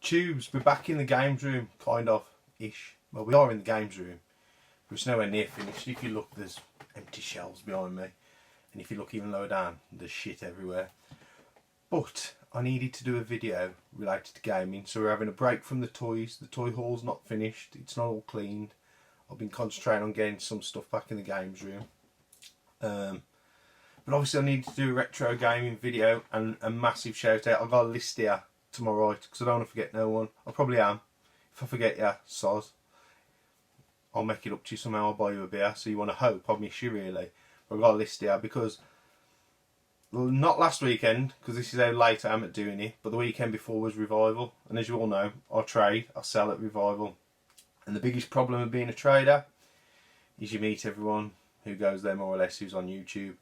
Tubes, we're back in the games room, kind of, ish. Well, we are in the games room, but it's nowhere near finished. If you look, there's empty shelves behind me. And if you look even lower down, there's shit everywhere. But I needed to do a video related to gaming, so we're having a break from the toys. The toy haul's not finished, it's not all cleaned. I've been concentrating on getting some stuff back in the games room. But obviously I need to do a retro gaming video, and a massive shout out. I've got a list here to my right, because I don't want to forget no one. I probably am. If I forget you, soz. I'll make it up to you somehow, I'll buy you a beer. So you want to hope, I miss you really. But I've got a list here because, well, not last weekend, because this is how late I am at doing it, but the weekend before was Revival. And as you all know, I trade, I sell at Revival. And the biggest problem of being a trader is you meet everyone who goes there more or less, who's on YouTube.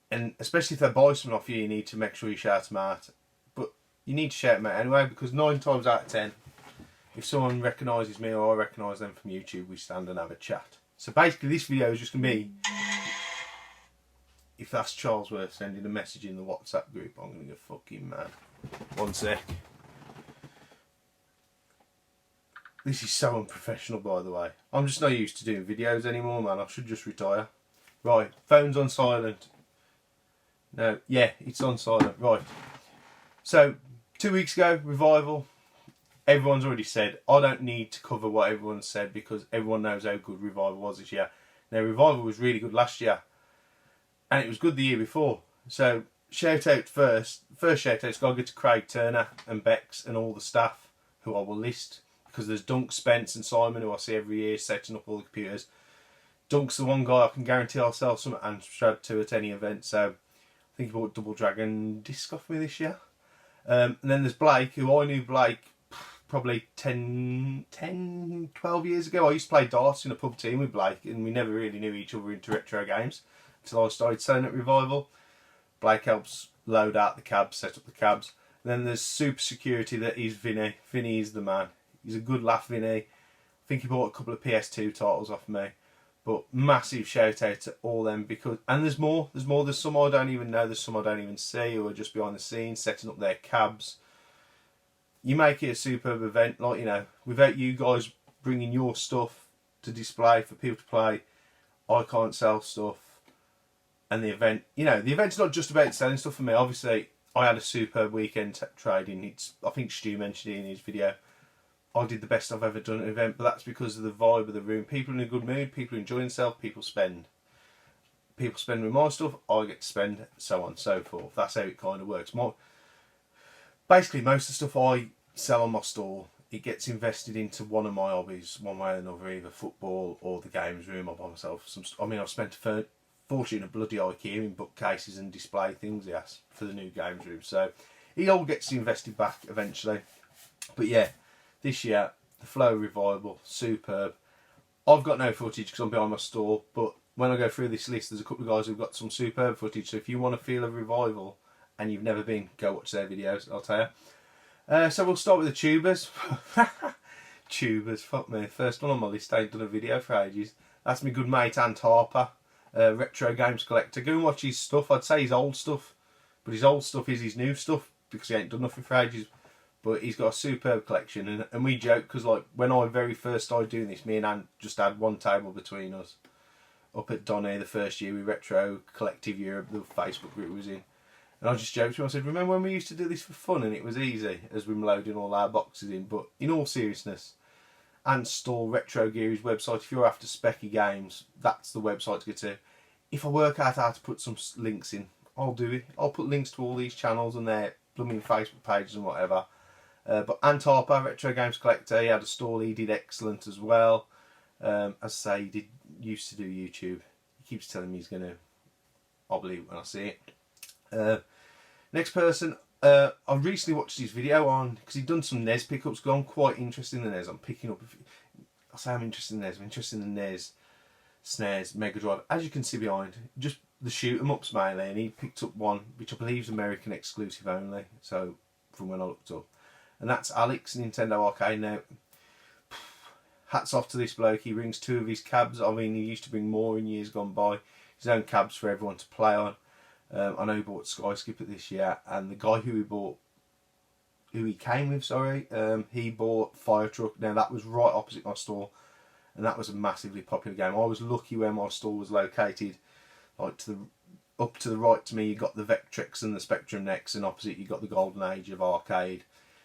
And especially if they buy something off you, you need to make sure you shout them out. But you need to shout them out anyway, because 9 times out of 10, if someone recognises me or I recognise them from YouTube, we stand and have a chat. So basically this video is just going to be, if that's Charlesworth sending a message in the WhatsApp group, I'm going to go fucking mad. One sec. This is so unprofessional, by the way. I'm just not used to doing videos anymore, man. I should just retire. Right, phone's on silent. No, yeah, it's on silent. Right. So, 2 weeks ago, Revival. Everyone's already said. I don't need to cover what everyone said because everyone knows how good Revival was this year. Now, Revival was really good last year. And it was good the year before. So, shout out first. First shout out's got to go to Craig Turner and Bex and all the staff who I will list. Because there's Dunk, Spence and Simon, who I see every year setting up all the computers. Dunk's the one guy I can guarantee I'll sell some Amstrad to at any event. So I think he bought Double Dragon disc off me this year. And then there's Blake, who I knew Blake probably 10, 12 years ago. I used to play darts in a pub team with Blake, and we never really knew each other into retro games until I started selling at Revival. Blake helps load out the cabs, set up the cabs. And then there's Super Security, that is Vinny. Vinny is the man. He's a good laugh, Vinny. I think he bought a couple of PS2 titles off me. But massive shout out to all them, because, and there's more. There's some I don't even know, there's some I don't even see, who are just behind the scenes setting up their cabs. You make it a superb event, like, you know, without you guys bringing your stuff to display for people to play, I can't sell stuff. And the event, you know, the event's not just about selling stuff for me. Obviously, I had a superb weekend trading. I think Stu mentioned it in his video. I did the best I've ever done at an event, but that's because of the vibe of the room. People in a good mood, people enjoying themselves, people spend. People spend with my stuff, I get to spend, so on and so forth. That's how it kind of works. Basically, most of the stuff I sell on my store, it gets invested into one of my hobbies, one way or another, either football or the games room. I buy myself some. I mean, I've spent a fortune at bloody IKEA in bookcases and display things, yes, for the new games room. So it all gets invested back eventually. But yeah. This year, the Flow Revival, superb. I've got no footage because I'm behind my store, but when I go through this list, there's a couple of guys who've got some superb footage. So if you want to feel a Revival and you've never been, go watch their videos, I'll tell you. So we'll start with the tubers. Tubers, fuck me. First one on my list, I ain't done a video for ages. That's my good mate Ant Harper, retro games collector. Go and watch his stuff. I'd say his old stuff, but his old stuff is his new stuff because he ain't done nothing for ages. But he's got a superb collection, and we joke because, like, when I very first started doing this, me and Ant just had one table between us up at Donny the first year with Retro Collective Europe, the Facebook group was in. And I just joked to him, I said, remember when we used to do this for fun and it was easy as we were loading all our boxes in? But in all seriousness, Ant's store, Retro Gear, his website, if you're after specky games, that's the website to go to. If I work out how to put some links in, I'll do it. I'll put links to all these channels and their blooming Facebook pages and whatever. But Ant Harper, Retro Games Collector, he had a store, he did excellent as well. As I say, he used to do YouTube. He keeps telling me he's going to. I'll believe it when I see it. Next person, I recently watched his video on, because he'd done some NES pickups, because I'm quite interested in the NES. I'm picking up, I say I'm interested in the NES, I'm interested in the NES, SNES, Mega Drive. As you can see behind, just the shoot 'em ups mainly, and he picked up one, which I believe is American exclusive only, so from when I looked up. And that's Alex, Nintendo Arcade. Now, hats off to this bloke. He brings 2 of his cabs. I mean, he used to bring more in years gone by. His own cabs for everyone to play on. I know he bought Sky Skipper this year, and the guy who he bought who he came with, sorry, he bought Fire Truck. Now that was right opposite my store, and that was a massively popular game. I was lucky where my store was located, like up to the right to me you got the Vectrex and the Spectrum Next, and opposite you got the Golden Age of arcade.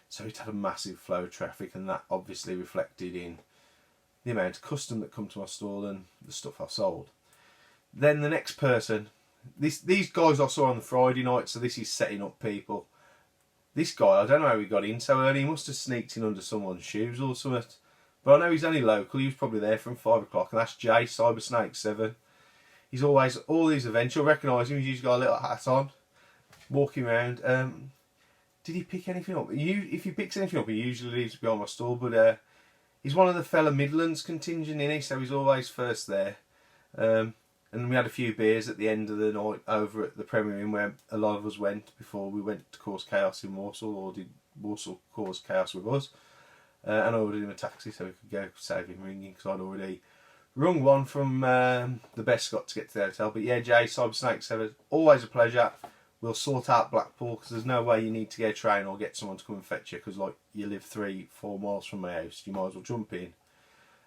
So it had a massive flow of traffic, and that obviously reflected in the amount of custom that come to my store and the stuff I sold. Then the next person, these guys I saw on the Friday night, so this is setting up people. This guy, I don't know how he got in so early. He must have sneaked in under someone's shoes or something. But I know he's only local. He was probably there from 5 o'clock, and that's Jay Cybersnake7. He's always all these events. You'll recognise him. He's usually got a little hat on, walking around. Did he pick anything up? If he picks anything up, he usually leaves behind my store. But he's one of the fella Midlands contingent, in so he's always first there. And we had a few beers at the end of the night over at the Premier Inn where a lot of us went before we went to cause chaos in Warsaw, or did Warsaw cause chaos with us. And I ordered him a taxi so we could go save him ringing, because I'd already rung one from the Best Scott to get to the hotel. But yeah, Jay, Cybersnake7, always a pleasure. We'll sort out Blackpool, because there's no way you need to get a train or get someone to come and fetch you, because like you live 3-4 miles from my house. You might as well jump in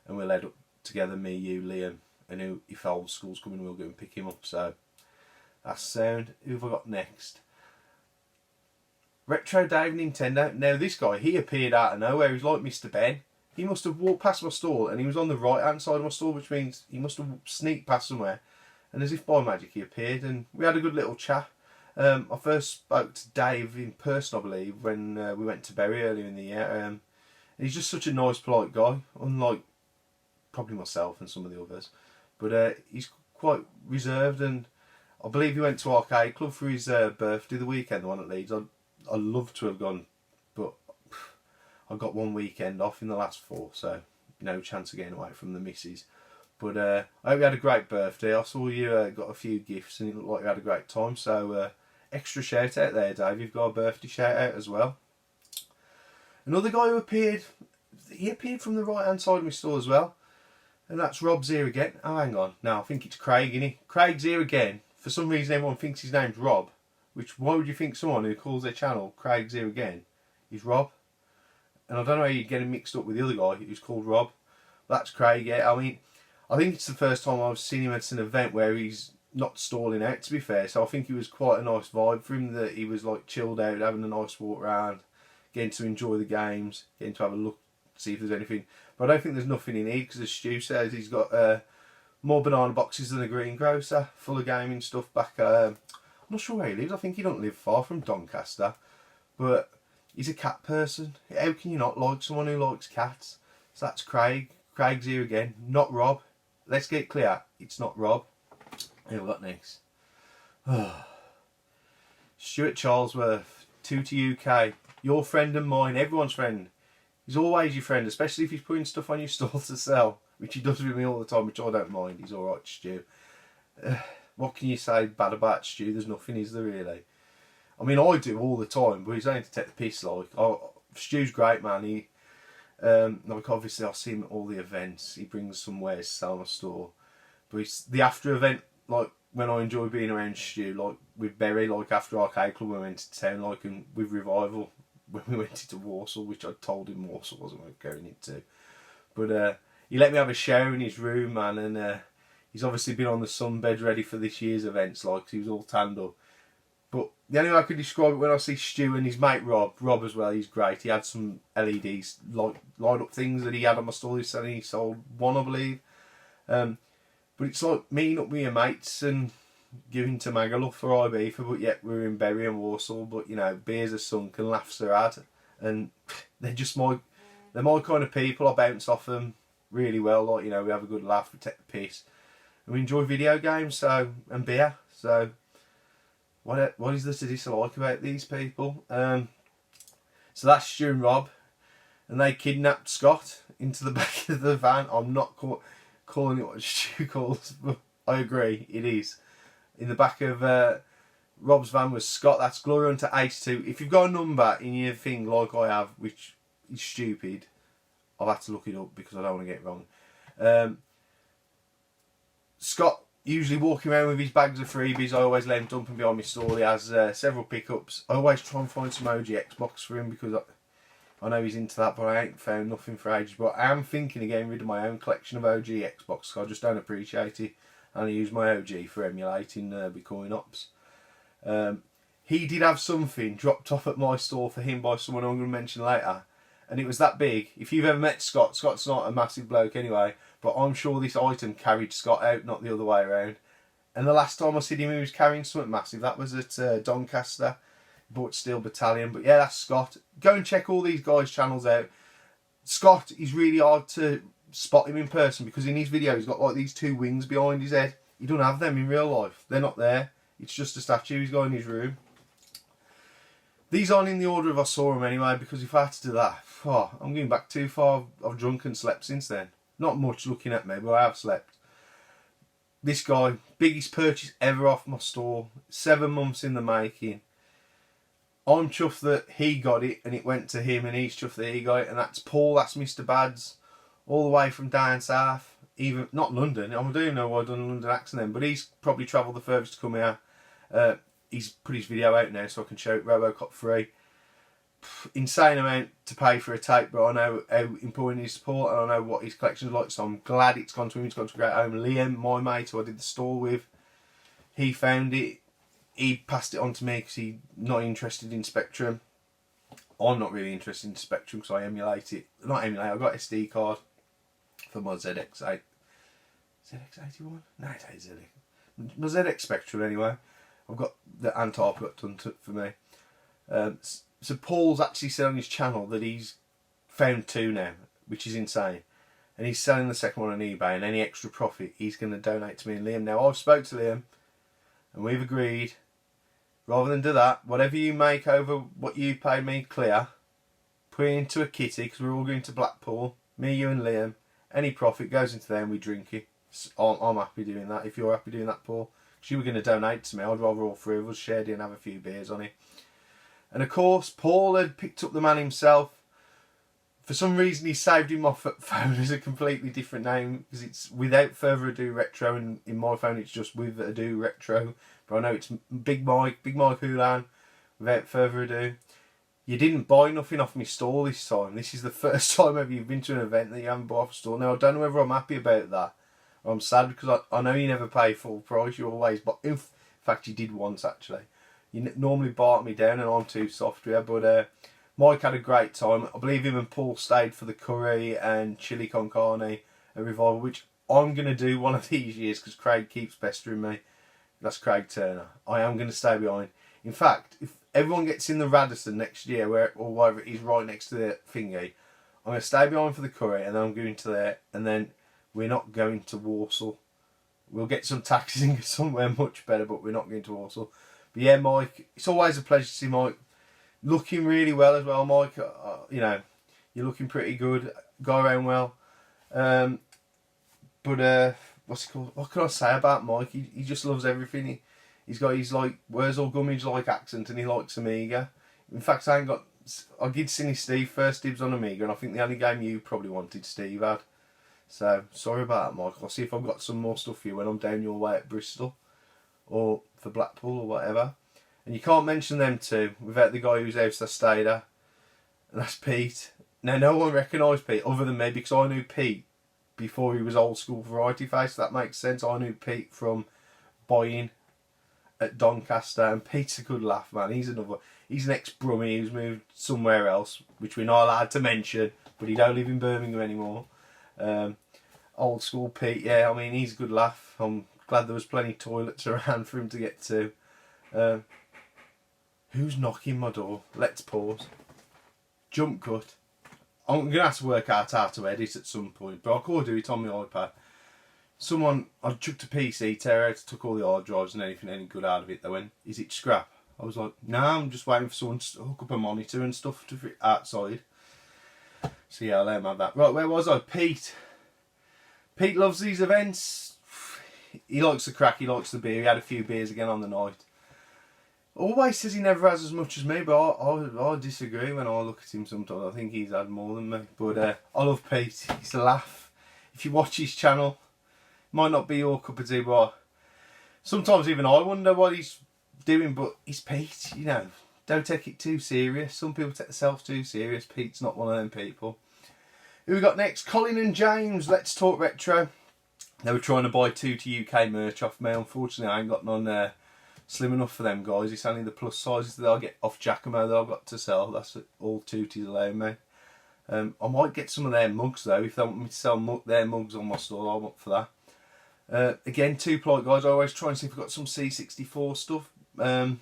and we'll head up together, me, you, Liam, and if old school's coming, we'll go and pick him up. So that's sound. Who have I got next? RetroDave Nintendo. Now this guy, he appeared out of nowhere. He's like Mr. Ben. He must have walked past my stall, and he was on the right hand side of my stall, which means he must have sneaked past somewhere, and as if by magic he appeared, and we had a good little chat. I first spoke to Dave in person, I believe, when we went to Bury earlier in the year, and he's just such a nice, polite guy, unlike probably myself and some of the others. But he's quite reserved, and I believe he went to Arcade Club for his birthday the weekend, the one at Leeds. I'd love to have gone, but I got one weekend off in the last 4, so no chance of getting away from the missus. But I hope you had a great birthday. I saw you got a few gifts, and it looked like you had a great time. So extra shout out there, Dave. You've got a birthday shout out as well. Another guy who appeared, he appeared from the right hand side of my store as well. And that's Rob's here again. Oh, hang on. No, I think it's Craig, isn't he? Craig's here again. For some reason, everyone thinks his name's Rob. Which, why would you think someone who calls their channel Craig's here again is Rob? And I don't know how you'd get him mixed up with the other guy who's called Rob. That's Craig, yeah. I mean, I think it's the first time I've seen him at an event where he's not stalling out, to be fair. So I think it was quite a nice vibe for him, that he was like chilled out, having a nice walk around, getting to enjoy the games, getting to have a look, see if there's anything. But I don't think there's nothing he needs, because as Stu says, he's got more banana boxes than a greengrocer, full of gaming stuff back. I'm not sure where he lives. I think he don't live far from Doncaster, but he's a cat person. How can you not like someone who likes cats? So that's Craig. Craig's here again, not Rob. Let's get clear, it's not Rob. Who we got next? Stuart Charlesworth, TootyUK, your friend and mine, everyone's friend. He's always your friend, especially if he's putting stuff on your stall to sell, which he does with me all the time, which I don't mind. He's alright, Stu. What can you say bad about Stu? There's nothing, is there really? I mean, I do all the time, but he's only to take the piss. Like, Stu's great, man. He, like, obviously I see him at all the events. He brings some wares to sell my store. But it's the after event, like, when I enjoy being around Stu, like with Berry, like after Arcade Club when we went to town, like, and with Revival when we went into Warsaw, which I told him Warsaw wasn't worth going into. But he let me have a shower in his room, man, and he's obviously been on the sunbed ready for this year's events, like, he was all tanned up. But the only way I could describe it, when I see Stu and his mate Rob as well, he's great. He had some LEDs, like light up things that he had on my store. He sold one, I believe. But it's like meeting up with your mates and giving to Magaluf for Ibiza, but yet we're in Bury and Warsaw. But you know, beers are sunk and laughs are had, and they're my kind of people. I bounce off them really well. Like, you know, we have a good laugh, we take the piss, and we enjoy video games, and beer. So what is there to dislike about these people? So that's Stu and Rob, and they kidnapped Scott into the back of the van. I'm not calling it what Stu calls, but I agree, it is. In the back of Rob's van was Scott. That's Glory Hunter 82. If you've got a number in your thing like I have, which is stupid, I'll have to look it up because I don't want to get it wrong. Scott, usually walking around with his bags of freebies. I always let him dump them behind my stall. He has several pickups. I always try and find some OG Xbox for him because I know he's into that, but I ain't found nothing for ages. But I am thinking of getting rid of my own collection of OG Xbox, so I just don't appreciate it. And I use my OG for emulating Bitcoin ops. He did have something dropped off at my store for him by someone I'm going to mention later. And it was that big. If you've ever met Scott, Scott's not a massive bloke anyway, but I'm sure this item carried Scott out, not the other way around. And the last time I seen him, he was carrying something massive. That was at Doncaster. Bought Steel Battalion. But yeah, that's Scott. Go and check all these guys' channels out. Scott is really hard to spot him in person because in his video he's got like these two wings behind his head. He don't have them in real life. They're not there. It's just a statue he's got in his room. These aren't in the order of I saw them anyway, because if I had to do that, I'm going back too far. I've drunk and slept since then. Not much looking at me, but I have slept. This guy, biggest purchase ever off my store. 7 months in the making. I'm chuffed that he got it and it went to him, and he's chuffed that he got it. And that's Paul, that's Mr. Bads, all the way from down south. Even not London. I do know why I've done a London accent then, but he's probably travelled the furthest to come here. He's put his video out now so I can show it RoboCop free. Insane amount to pay for a tape, but I know how important his support and I know what his collection's like, so I'm glad it's gone to him. It's gone to a great home. Liam, my mate who I did the store with, he found it. He passed it on to me because he's not interested in Spectrum. I'm not really interested in Spectrum because I emulate it. Not emulate, I've got a SD card for my ZX8. ZX81? No, it ain't ZX. My ZX Spectrum anyway. I've got the Harper got done for me. So Paul's actually said on his channel that he's found 2 now, which is insane. And he's selling the second one on eBay, and any extra profit he's going to donate to me and Liam. Now I've spoke to Liam and we've agreed, rather than do that, whatever you make over what you pay me clear, put it into a kitty, because we're all going to Blackpool, me, you and Liam. Any profit goes into there and we drink it. So I'm happy doing that. If you're happy doing that, Paul, because you were going to donate to me, I'd rather all 3 of us shared it and have a few beers on it. And of course, Paul had picked up the man himself. For some reason, he saved him off at phone as a completely different name, because it's Without Further Ado Retro, and in my phone it's just With Ado Retro. But I know it's Big Mike Houlan, Without Further Ado. You didn't buy nothing off my stall this time. This is the first time ever you've been to an event that you haven't bought off a stall. Now, I don't know whether I'm happy about that. I'm sad because I know you never pay full price. You always, but in fact you did once actually. You normally bark me down and I'm too soft with you. But Mike had a great time. I believe him and Paul stayed for the curry and chili con carne and revival, which I'm going to do one of these years because Craig keeps pestering me. That's Craig Turner. I am going to stay behind. In fact, if everyone gets in the Radisson next year, or wherever it is right next to the thingy, I'm going to stay behind for the curry and then I'm going to there, and then we're not going to Walsall. We'll get some taxis and get somewhere much better, but we're not going to Walsall. But yeah, Mike, it's always a pleasure to see Mike. Looking really well as well, Mike. You know, you're looking pretty good. Go around well. But what's it called? What can I say about Mike? He just loves everything. He's got his like where's all gummidge like accent, and he likes Amiga. In fact, I did Sinisteve first dibs on Amiga, and I think the only game you probably wanted Steve had. So sorry about that, Mike. I'll see if I've got some more stuff for you when I'm down your way at Bristol, or for Blackpool or whatever. And you can't mention them two without the guy whose house I stayed at, and that's Pete. Now, no one recognised Pete other than me, because I knew Pete before he was old school variety face. That makes sense. I knew Pete from buying at Doncaster, and Pete's a good laugh, man. He's an ex-Brummie who's moved somewhere else, which we're not allowed to mention, but he don't live in Birmingham anymore. Old school Pete, yeah, I mean, he's a good laugh. I'm glad there was plenty of toilets around for him to get to. Who's knocking my door? Let's pause. Jump cut. I'm going to have to work out how to edit at some point, but I could do it on my iPad. I chucked a PC, tear out, took all the hard drives and anything any good out of it. They went, is it scrap? I was like, no, I'm just waiting for someone to hook up a monitor and stuff to fit outside. So yeah, I'll let him have that. Right, where was I? Pete. Pete loves these events. He likes the crack, he likes the beer. He had a few beers again on the night. Always says he never has as much as me, but I disagree when I look at him sometimes. I think he's had more than me. But I love Pete. He's a laugh. If you watch his channel, might not be your cup of tea, but Sometimes even I wonder what he's doing, but he's Pete, you know. Don't take it too serious. Some people take themselves too serious. Pete's not one of them people. Who we got next? Colin and James, Let's Talk Retro. They were trying to buy TootyUK merch off me. Unfortunately, I ain't got none slim enough for them guys. It's only the plus sizes that I'll get off Giacomo that I've got to sell. That's all Tooties allow me. I might get some of their mugs though. If they want me to sell their mugs on my store, I'm up for that. Again, 2-ply guys. I always try and see if I've got some C64 stuff. I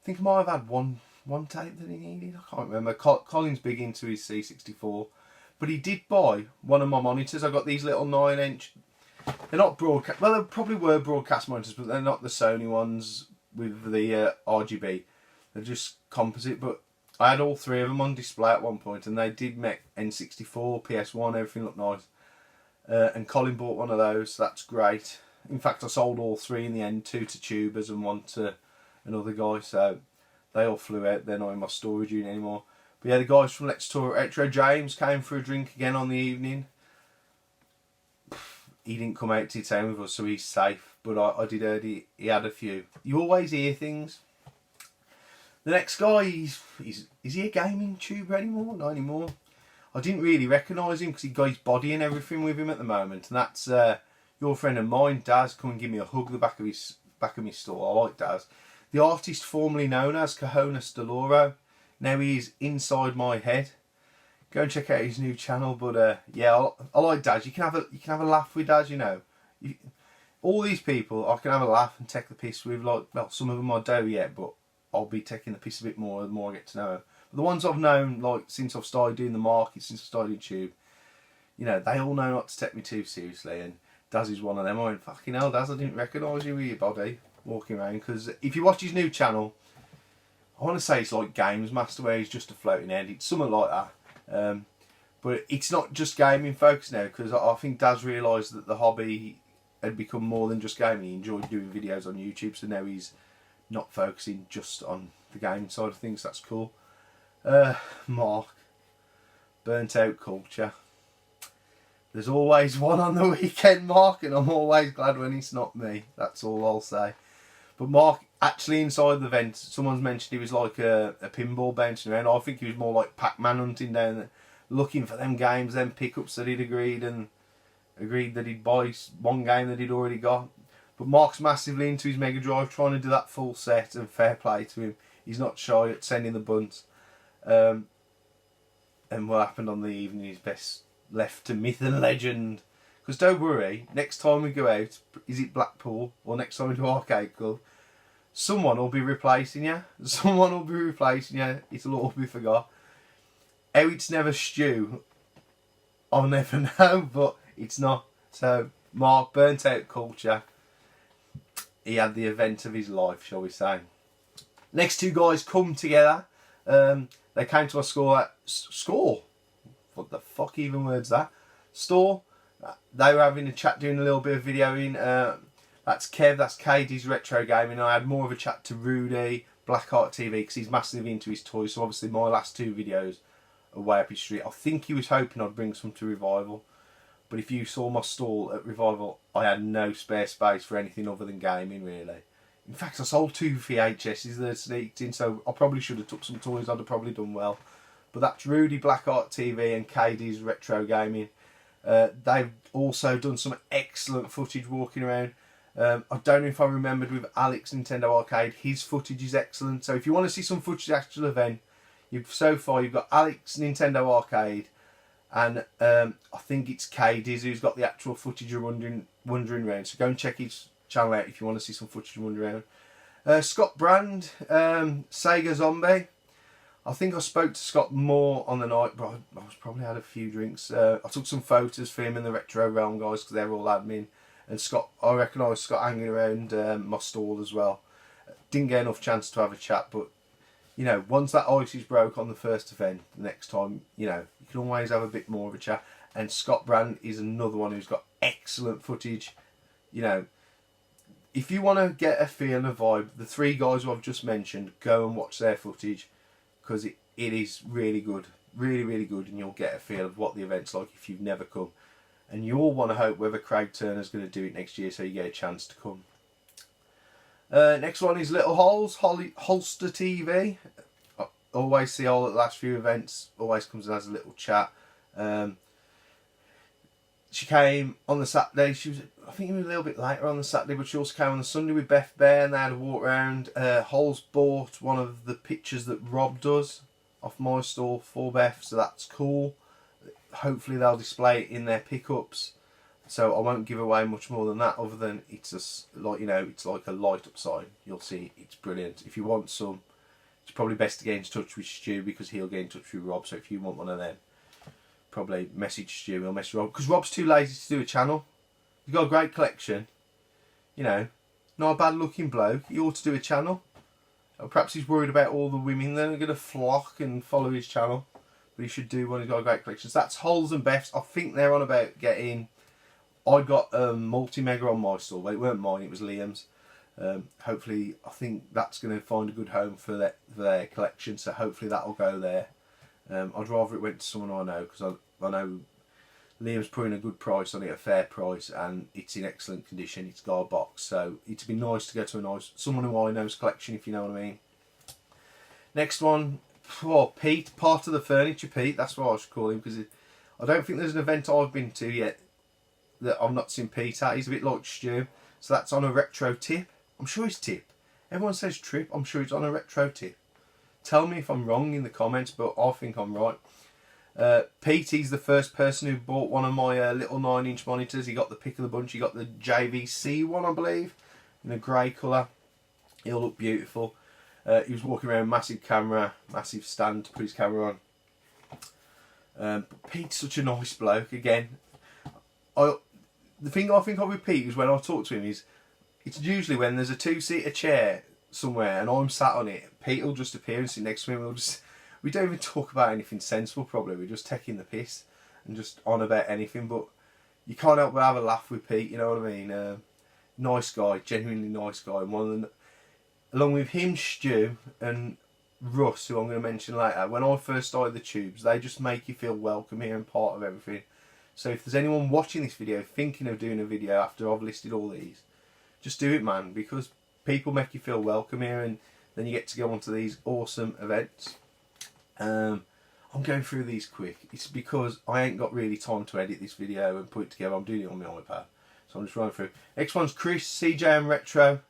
think I might have had one tape that he needed. I can't remember. Colin's big into his C64. But he did buy one of my monitors. I got these little 9-inch. They're not broadcast. Well, they probably were broadcast monitors, but they're not the Sony ones with the RGB. They're just composite. But I had all 3 of them on display at one point, and they did make N64, PS1, everything looked nice. And Colin bought one of those. So that's great. In fact, I sold all 3 in the end, 2 to tubers and 1 to another guy. So they all flew out. They're not in my storage unit anymore. But yeah, the guys from Let's Talk Retro, James, came for a drink again on the evening. He didn't come out to town with us, so he's safe. But I did hear he had a few. You always hear things. The next guy, is he a gaming tuber anymore? Not anymore. I didn't really recognise him because he got his body and everything with him at the moment. And that's your friend of mine, Daz. Come and give me a hug at the back of my store. I like Daz. The artist formerly known as Cojonesdeloro. Now he is inside my head. Go and check out his new channel. But yeah, I like Daz. You can have a laugh with Daz. You know, all these people I can have a laugh and take the piss with. Like, well, some of them I don't yet, but I'll be taking the piss a bit more the more I get to know them. But the ones I've known, like since I've started doing the market, since I started YouTube, you know, they all know not to take me too seriously. And Daz is one of them. I went, fucking hell, Daz, I didn't recognise you with your body walking around. Because if you watch his new channel, I want to say it's like Games Master, where he's just a floating head. It's something like that. But it's not just gaming focused now, because I think Daz realised that the hobby had become more than just gaming. He enjoyed doing videos on YouTube, so now he's not focusing just on the gaming side of things. That's cool. Mark, Burntoutculture. There's always one on the weekend, Mark, and I'm always glad when it's not me. That's all I'll say. But Mark, actually inside the vent, someone's mentioned he was like a pinball bouncing around. I think he was more like Pac-Man hunting down there, looking for them games, them pickups that he'd agreed that he'd buy one game that he'd already got. But Mark's massively into his Mega Drive, trying to do that full set, and fair play to him. He's not shy at sending the bunts. And what happened on the evening is best left to myth and legend. Because don't worry, next time we go out, is it Blackpool, or next time we do Arcade Club, someone will be replacing you. Someone will be replacing you. It'll all be forgot. How it's never Stew, I'll never know, but it's not. So, Mark, Burntoutculture, he had the event of his life, shall we say. Next 2 guys come together. They came to our school at Skool. What the fuck even word's that? Store. They were having a chat, doing a little bit of videoing. That's Kev, that's KD's Retro Gaming. I had more of a chat to Rudy, Blackheart TV, because he's massively into his toys. So obviously my last 2 videos are way up his street. I think he was hoping I'd bring some to Revival. But if you saw my stall at Revival, I had no spare space for anything other than gaming, really. In fact, I sold 2 VHSs that sneaked in, so I probably should have took some toys. I'd have probably done well. But that's Rudy, Blackheart TV, and KD's Retro Gaming. They've also done some excellent footage walking around. I don't know if I remembered with Alex Nintendo Arcade, his footage is excellent. So if you want to see some footage of the actual event, so far you've got Alex Nintendo Arcade, and I think it's KD's who's got the actual footage of wandering around. So go and check his channel out if you want to see some footage of wandering around. Scott Brand, Sega Zombie. I think I spoke to Scott more on the night, but I probably had a few drinks. I took some photos for him and the Retro Realm guys, because they're all admin. And Scott, I recognised Scott hanging around my stall as well. Didn't get enough chance to have a chat, but you know, once that ice is broke on the first event, the next time, you know, you can always have a bit more of a chat. And Scott Brand is another one who's got excellent footage. You know, if you want to get a feel and a vibe, the 3 guys who I've just mentioned, go and watch their footage, because it is really good, really good, and you'll get a feel of what the event's like if you've never come. And you all want to hope whether Craig Turner's going to do it next year, so you get a chance to come. Next one is Little Holes, Holster TV. I always see all the last few events, always comes and has a little chat. She came on the Saturday. She was, I think it was a little bit later on the Saturday, but she also came on the Sunday with Bethbear, and they had a walk around. Holes bought one of the pictures that Rob does off my store for Beth, so that's cool. Hopefully they'll display it in their pickups, so I won't give away much more than that, other than it's just like, you know, it's like a light up sign. You'll see it's brilliant. If you want some, it's probably best to get in touch with Stu, because he'll get in touch with Rob. So if you want one of them, probably message Stu, he'll message Rob, because Rob's too lazy to do a channel. He's got a great collection, you know, not a bad looking bloke. He ought to do a channel. Or perhaps he's worried about all the women that are going to flock and follow his channel, but he should do one. He's got a great collection. So that's Holes and Beth's. I think they're on about getting, I got multi-mega on my store. Well, it weren't mine, it was Liam's. Hopefully, I think that's going to find a good home for their collection, so hopefully that'll go there. I'd rather it went to someone I know, because I know Liam's putting a good price on it, a fair price, and it's in excellent condition. It's got a box, so it'd be nice to go to someone who I know's collection, if you know what I mean. Next one, Pete, part of the furniture. Pete, that's what I should call him, because I don't think there's an event I've been to yet that I've not seen Pete at. He's a bit like Stu, so that's Onaretrotip. I'm sure it's Tip. Everyone says Trip. I'm sure it's Onaretrotip. Tell me if I'm wrong in the comments, but I think I'm right. Pete, he's the first person who bought one of my little 9-inch monitors. He got the pick of the bunch. He got the JVC one, I believe, in a grey colour. He'll look beautiful. He was walking around, massive camera, massive stand to put his camera on. But Pete's such a nice bloke. Again, the thing I think of with Pete is, when I talk to him, is it's usually when there's a 2-seater chair somewhere and I'm sat on it, Pete will just appear and sit next to me, and we don't even talk about anything sensible probably. We're just taking the piss and just on about anything, but you can't help but have a laugh with Pete, you know what I mean? Nice guy, genuinely nice guy. And one of the, along with him, Stu and Russ, who I'm going to mention later, when I first started the tubes, they just make you feel welcome here and part of everything. So if there's anyone watching this video thinking of doing a video after I've listed all these, just do it, man, because people make you feel welcome here, and then you get to go on to these awesome events. I'm going through these quick. It's because I ain't got really time to edit this video and put it together. I'm doing it on my iPad, so I'm just running through. Next one's Chris, CJM Retro.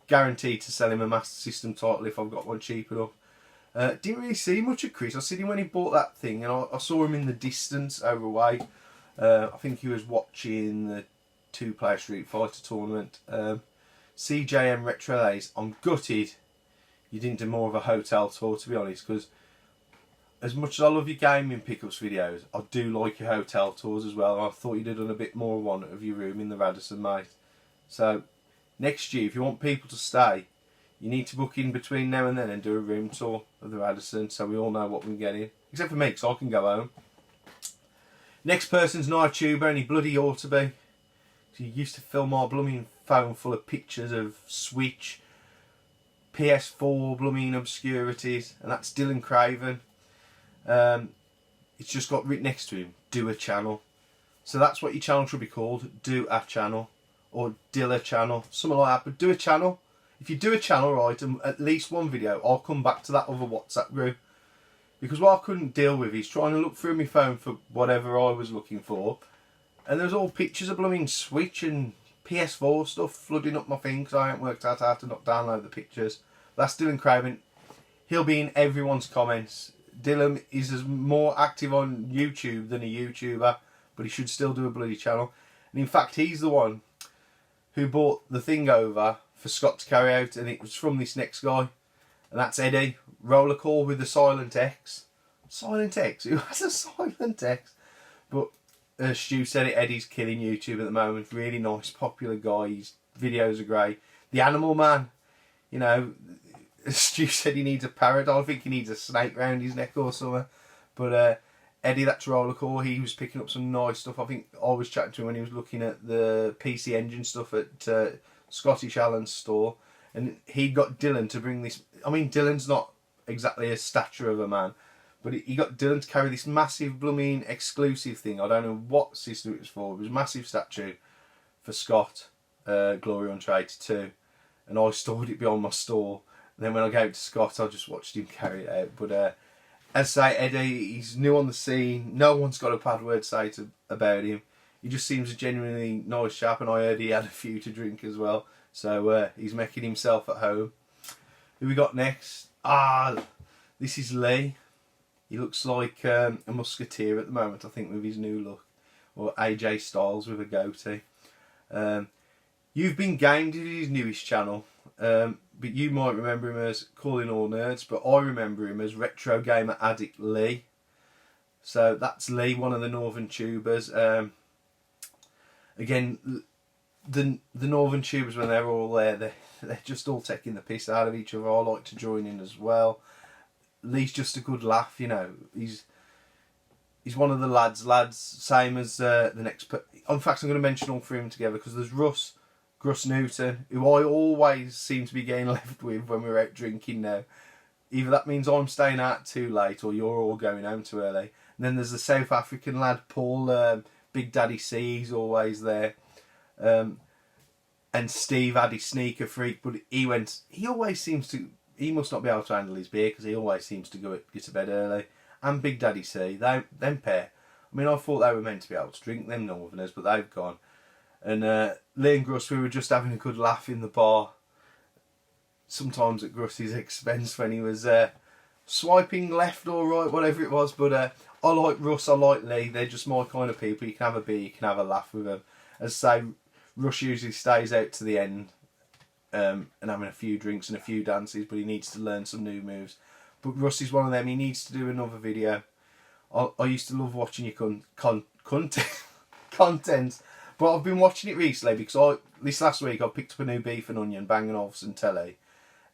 Guaranteed to sell him a Master System title if I've got one cheap enough. Didn't really see much of Chris. I seen him when he bought that thing, and I saw him in the distance over away. I think he was watching the 2-player Street Fighter tournament. CJM Retro Days. I'm gutted you didn't do more of a hotel tour, to be honest, because as much as I love your gaming pickups videos, I do like your hotel tours as well. I thought you'd have done a bit more one of your room in the Radisson, mate. So next year, if you want people to stay, you need to book in between now and then and do a room tour of the Radisson, so we all know what we're getting. Except for me, because I can go home. Next person's an YouTuber, and he bloody ought to be. He used to fill my blooming phone full of pictures of Switch, PS4 blooming obscurities, and that's Dylan Craven. It's just got written next to him, do a channel. So that's what your channel should be called, do a channel, or Dilla channel, something like that. But do a channel. If you do a channel right, and at least one video, I'll come back to that other WhatsApp group. Because what I couldn't deal with is trying to look through my phone for whatever I was looking for, and there's all pictures of blooming Switch and PS4 stuff flooding up my thing, because I haven't worked out how to not download the pictures. That's Dylan Craven. He'll be in everyone's comments. Dylan is as more active on YouTube than a YouTuber, but he should still do a bloody channel. And in fact, he's the one who bought the thing over for Scott to carry out, and it was from this next guy, and that's Eddie. RollerXcore with the Silent X. Silent X? Who has a Silent X? But Stu said it, Eddie's killing YouTube at the moment. Really nice, popular guy. His videos are great. The Animal Man, you know, Stu said he needs a parrot. I think he needs a snake round his neck or something. But Eddie, that's RollerXcore. He was picking up some nice stuff. I think I was chatting to him when he was looking at the PC Engine stuff at Scottish Allen's store. And he got Dylan to bring this. I mean, Dylan's not exactly a stature of a man, but he got Dylan to carry this massive blooming exclusive thing. I don't know what system it was for. It was a massive statue for Scott, Glory Untraded 2. and I stored it behind my store. And then when I gave it to Scott, I just watched him carry it out. But as I say, Eddie, he's new on the scene. No one's got a bad word to say about him. He just seems a genuinely nice chap, and I heard he had a few to drink as well. So he's making himself at home. Who we got next? This is Lee. He looks like a musketeer at the moment, I think, with his new look. Or AJ Styles with a goatee. You've been gamed in his newest channel. But you might remember him as Calling All Nerds. But I remember him as Retro Gamer Addict Lee. So that's Lee, one of the Northern Tubers. Again, the Northern Tubers, when they're all there, they're just all taking the piss out of each other. I like to join in as well. Lee's just a good laugh, you know. He's one of the lads, same as the next. In fact, I'm going to mention all three of them together because there's Gruss Newton, who I always seem to be getting left with when we're out drinking now. Either that means I'm staying out too late or you're all going home too early. And then there's the South African lad, Paul, Big Daddy C, he's always there. And Steve, Adisneakerfreak, but he always seems to, he must not be able to handle his beer because he always seems to get to bed early. And Big Daddy C, them pair. I mean, I thought they were meant to be able to drink, them Northerners, but they've gone. And Lee and Gruss, we were just having a good laugh in the bar. Sometimes at Gruss's expense when he was swiping left or right, whatever it was. But I like Russ, I like Lee. They're just my kind of people. You can have a beer, you can have a laugh with them. As I say, Russ usually stays out to the end and having a few drinks and a few dances, but he needs to learn some new moves. But Russ is one of them. He needs to do another video. I used to love watching your content, but I've been watching it recently because this last week I picked up a new Beef and Onion Bang & Olufsen telly,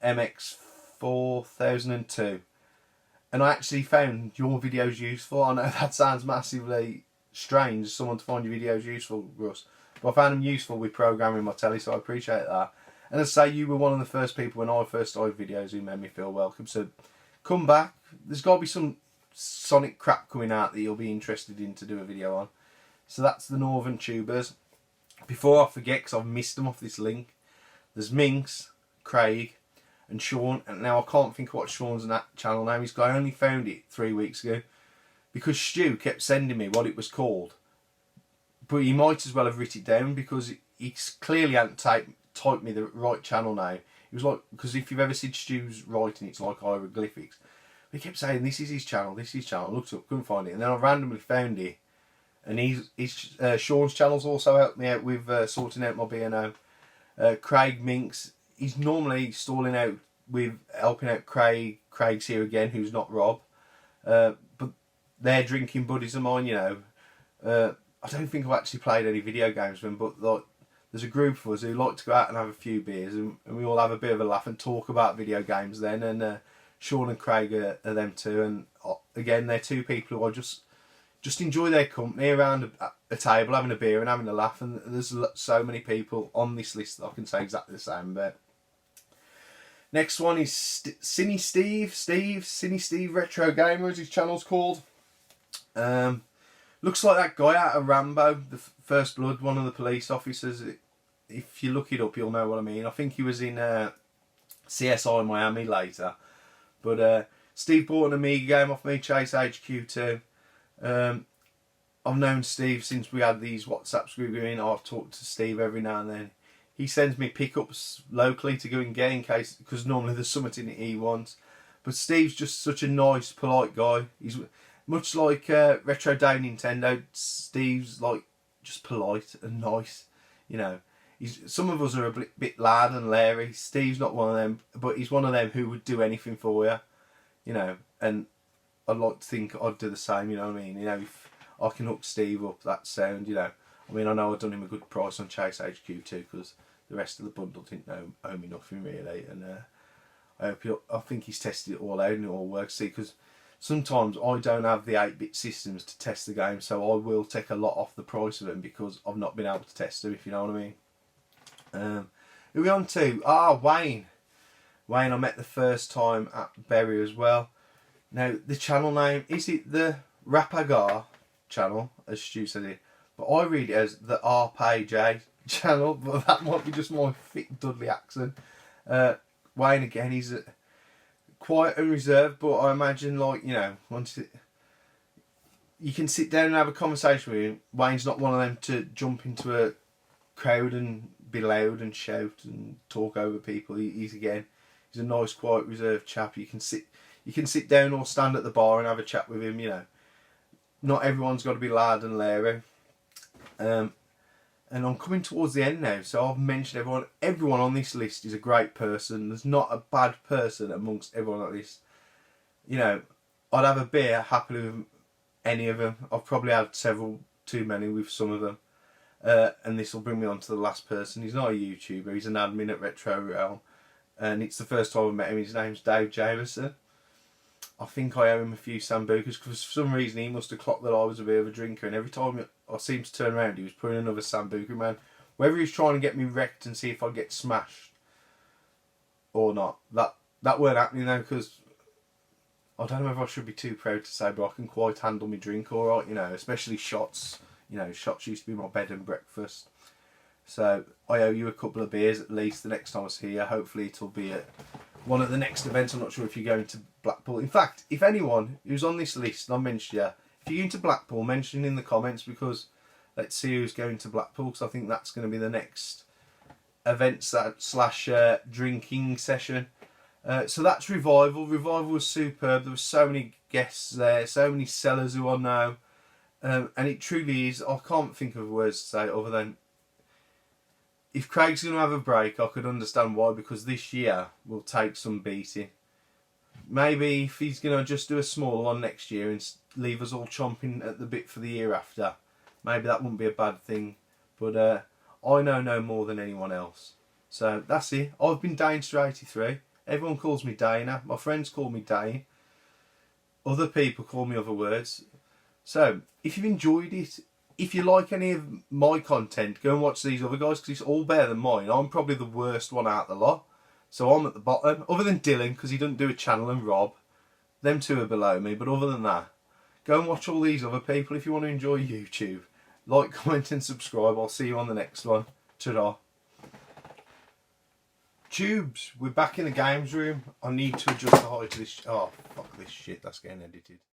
MX 4002, and I actually found your videos useful. I know that sounds massively strange, someone to find your videos useful, Russ, but I found them useful with programming my telly, so I appreciate that. And as I say, you were one of the first people when I first started videos who made me feel welcome, so come back. There's got to be some Sonic crap coming out that you'll be interested in to do a video on. So that's the Northern Tubers. Before I forget, because I've missed them off this link, there's Minx, Craig and Shaun, and now I can't think of what Shaun's channel name is. I only found it 3 weeks ago because Stu kept sending me what it was called, but he might as well have written it down because he clearly hadn't typed me the right channel name. It was like, because if you've ever seen Stu's writing, it's like hieroglyphics. He kept saying, this is his channel, this is his channel. I looked up, couldn't find it. And then I randomly found it. And Shaun's channel's also helped me out with sorting out my B&O. Craig Minx, he's normally stalling out with helping out Craig. Craig's here again, who's not Rob. But they're drinking buddies of mine, you know. I don't think I've actually played any video games with them, but like, there's a group of us who like to go out and have a few beers, and we all have a bit of a laugh and talk about video games then. And Shaun and Craig are them too, and again, they're two people who I just enjoy their company around a table, having a beer and having a laugh. And there's so many people on this list that I can say exactly the same about. Next one is Sinisteve, Sinisteve Retro Gamer, as his channel's called. Looks like that guy out of Rambo, the First Blood, one of the police officers. If you look it up, you'll know what I mean. I think he was in CSI Miami later. But Steve bought an Amiga game off me, Chase HQ2. I've known Steve since we had these WhatsApps we were in. I've talked to Steve every now and then. He sends me pickups locally to go and get in case, because normally there's something in it he wants. But Steve's just such a nice, polite guy. He's much like RetroDave Nintendo. Steve's like just polite and nice, you know. Some of us are a bit loud and leery. Steve's not one of them, but he's one of them who would do anything for you, you know. And I'd like to think I'd do the same, you know what I mean? You know, if I can hook Steve up, that sound, you know. I mean, I know I've done him a good price on Chase HQ too, because the rest of the bundle didn't owe me nothing really. And I think he's tested it all out and it all works. See, because sometimes I don't have the 8-bit systems to test the game, so I will take a lot off the price of them because I've not been able to test them, if you know what I mean. Who are we on to? Wayne. Wayne I met the first time at Bury as well. Now, the channel name, is it the Rah Pah Gah Channel, as Stu said it? But I read it as the Rah Pah Gah Channel, but that might be just my thick Dudley accent. Wayne again, he's quiet and reserved, but I imagine, like, you know, you can sit down and have a conversation with him. Wayne's not one of them to jump into a crowd and be loud and shout and talk over people. He's a nice, quiet, reserved chap. You can sit down or stand at the bar and have a chat with him. You know, not everyone's got to be loud and leery. And I'm coming towards the end now, so I've mentioned everyone. Everyone on this list is a great person. There's not a bad person amongst everyone on this. You know, I'd have a beer happily with any of them. I've probably had several too many with some of them. And this will bring me on to the last person. He's not a YouTuber, he's an admin at Retro Realm. And it's the first time I've met him. His name's Dave Jameson. I think I owe him a few Sambucas because for some reason he must have clocked that I was a bit of a drinker, and every time I seemed to turn around he was putting another Sambuca, man. Whether he was trying to get me wrecked and see if I'd get smashed or not, that weren't happening though, because I don't know whether I should be too proud to say, but I can quite handle my drink alright, you know, especially shots. You know, shots used to be my bed and breakfast. So I owe you a couple of beers at least the next time I see you. Hopefully it'll be at one of the next events. I'm not sure if you're going to Blackpool. In fact, if anyone who's on this list, and I'll mention you, if you're going to Blackpool, mention in the comments, because let's see who's going to Blackpool, because I think that's going to be the next event slash drinking session. So that's Revival. Revival was superb. There were so many guests there, so many sellers who I know. And it truly is, I can't think of words to say other than, if Craig's going to have a break, I could understand why, because this year will take some beating. Maybe if he's going to just do a smaller one next year and leave us all chomping at the bit for the year after, maybe that wouldn't be a bad thing. But I know no more than anyone else. So that's it. I've been Dane83. Everyone calls me Dana. My friends call me Dane. Other people call me other words. So, if you've enjoyed it, if you like any of my content, go and watch these other guys, because it's all better than mine. I'm probably the worst one out of the lot. So I'm at the bottom, other than Dylan, because he doesn't do a channel, and Rob. Them two are below me, but other than that, go and watch all these other people if you want to enjoy YouTube. Like, comment and subscribe. I'll see you on the next one. Ta-da. Tubes, we're back in the games room. I need to adjust the height of this. Oh, fuck this shit, that's getting edited.